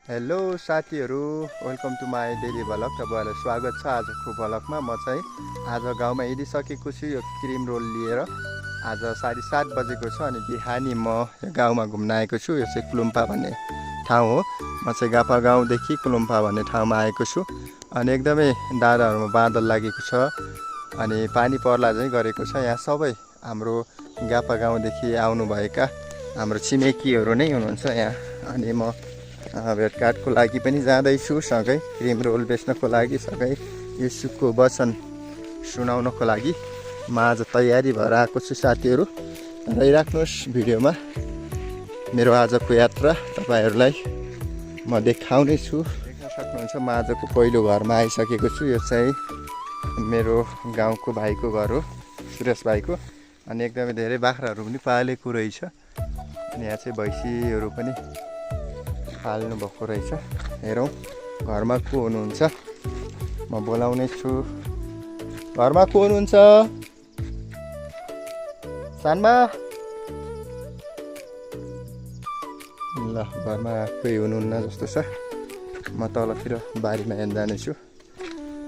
Hello साथीहरू, welcome to my daily vlog. तपाईँहरूलाई स्वागत छ आजको भ्लगमा। म चाहिँ आज गाउँमा हिँडिसकेको छु यो क्रिम रोल लिएर। आज 7:30 बजेको छ अनि बिहानी म यो गाउँमा घुम्न आएको छु। यो चाहिँ कुलुम्पा भन्ने ठाउँ हो। म चाहिँ गापा गाउँदेखि कुलुम्पा भन्ने ठाउँमा आएको छु अनि एकदमै डाँडाहरूमा बादल लागेको छ अनि पानी पर्ला चाहिँ गरेको छ। यहाँ सबै हाम्रो गापा गाउँदेखि आउनुभएका हाम्रो छिमेकीहरू नै हुनुहुन्छ यहाँ। अनि म भेटघाटको लागि पनि जाँदैछु, सँगै क्रिम रोल बेच्नको लागि, सँगै यीशुको वचन सुनाउनको लागि म आज तयारी भएर आएको छु साथीहरू। रहिराख्नुहोस् भिडियोमा। मेरो आजको यात्रा तपाईँहरूलाई म देखाउने छु। देख्न सक्नुहुन्छ म आजको पहिलो घरमा आइसकेको छु। यो चाहिँ मेरो गाउँको भाइको घर हो, सुरेश भाइको। अनि एकदमै धेरै बाख्राहरू पनि पालेको रहेछ अनि यहाँ चाहिँ भैँसीहरू पनि पाल्नु भएको रहेछ। हेरौँ घरमा को हुनुहुन्छ, म बोलाउने छु। घरमा को हुनुहुन्छ? सानमा ल, घरमा कोही हुनुहुन्न जस्तो छ। म तलतिर बारीमा हेर्न जानेछु,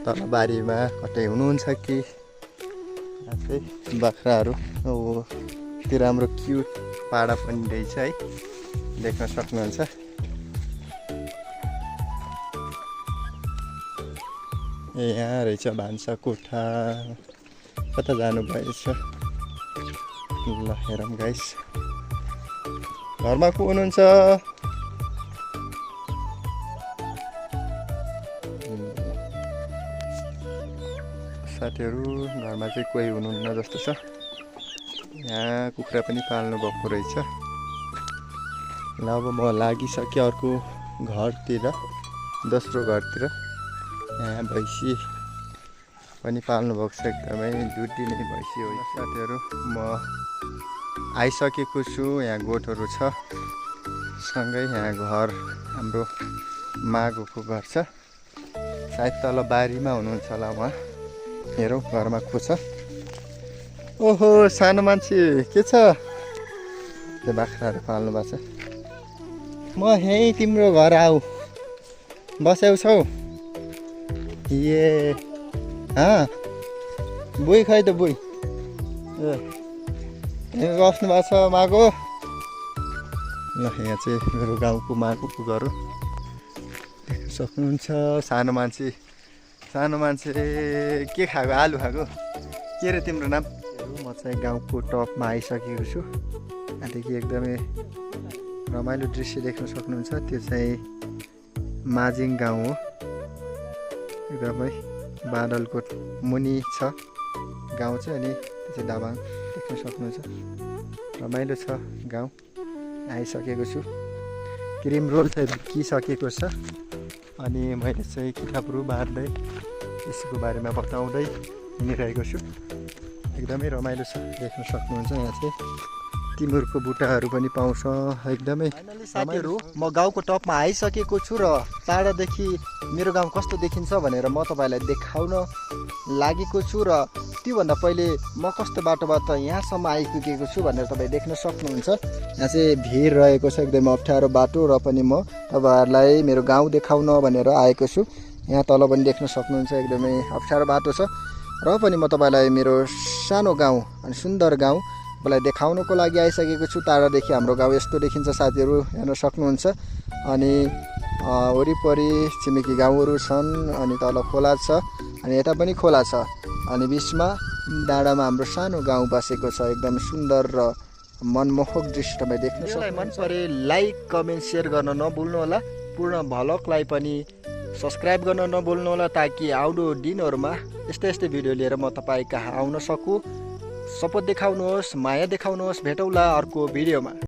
तल बारीमा कतै हुनुहुन्छ कि। यहाँ चाहिँ बाख्राहरू हो, त्यो राम्रो क्युट पाडा पनि रहेछ है, देख्न सक्नुहुन्छ। ए यहाँ रहेछ भान्सा कोठा। कता जानुभएछ? ल हेरौँ गाइस, घरमा को हुनुहुन्छ? साथीहरू घरमा चाहिँ कोही हुनुहुन्न जस्तो छ। यहाँ कुखुरा पनि पाल्नु भएको रहेछ। ल अब म लागिसकेँ अर्को घरतिर, दोस्रो घरतिर। यहाँ भैँसी पनि पाल्नु भएको छ, एकदमै दुधी नै भैँसी हो साथीहरू। म आइसकेको छु, यहाँ गोठहरू छ, सँगै यहाँ घर हाम्रो माघको घर छ। सायद तल बारीमा हुनुहुन्छ होला उहाँ। हेरौँ घरमा को छ। ओहो सानो मान्छे, के छ? त्यो बाख्राहरू पाल्नु भएको छ। म यहीँ तिम्रो घर आऊ, बस्यौ छौ? ए बुई खै त बुई, बस्नु भएको छ मागो। ल यहाँ चाहिँ मेरो गाउँको मागोको घर हो, देख्न सक्नुहुन्छ। सानो मान्छे के खाएको? आलु खाएको? के रे तिम्रो नाम? म चाहिँ गाउँको टपमा आइसकेको छु। त्यहाँदेखि एकदमै रमाइलो दृश्य देख्न सक्नुहुन्छ। त्यो चाहिँ माझिङ गाउँ हो, एकदमै बादलको मुनि छ गाउँ चाहिँ। अनि त्यो चाहिँ दाबाङ देख्न सक्नुहुन्छ। रमाइलो छ गाउँ। आइसकेको छु, क्रिम रोल चाहिँ ढुकिसकेको छ। अनि मैले चाहिँ किताबहरू बाँड्दै यसको बारेमा बताउँदै हिँडिरहेको छु। एकदमै रमाइलो छ, देख्न सक्नुहुन्छ। यहाँ चाहिँ तिमुरको बुट्टाहरू पनि पाउँछ, एकदमै रमाइलो। म गाउँको टपमा आइसकेको छु र टाढादेखि मेरो गाउँ कस्तो देखिन्छ भनेर म तपाईँलाई देखाउन लागेको छु। र त्योभन्दा पहिले म कस्तो बाटोबाट यहाँसम्म आइपुगेको छु भनेर तपाईँ देख्न सक्नुहुन्छ। यहाँ चाहिँ भिड रहेको छ, एकदमै अप्ठ्यारो बाटो, र पनि म तपाईँहरूलाई मेरो गाउँ देखाउन भनेर आएको छु। यहाँ तल पनि देख्न सक्नुहुन्छ, एकदमै अप्ठ्यारो बाटो छ, र पनि म तपाईँलाई मेरो सानो गाउँ अनि सुन्दर गाउँ मलाई देखाउनको लागि आइसकेको छु। टाढादेखि हाम्रो गाउँ यस्तो देखिन्छ साथीहरू, हेर्न सक्नुहुन्छ। अनि वरिपरि छिमेकी गाउँहरू छन्, अनि तल खोला छ, अनि यता पनि खोला छ, अनि बिचमा डाँडामा हाम्रो सानो गाउँ बसेको छ। एकदम सुन्दर र मनमोहक दृश्य तपाईँ देख्न सक्नुहुन्छ। मन परे लाइक कमेन्ट सेयर गर्न नभुल्नु होला। पूर्ण भ्लगलाई पनि सब्सक्राइब गर्न नभुल्नु होला, ताकि आउँदो दिनहरूमा यस्तै भिडियो लिएर म तपाईँ कहाँ आउन सकु। सपोर्ट देखाउनुहोस्, माया देखाउनुहोस्। भेटौँला अर्को भिडियोमा।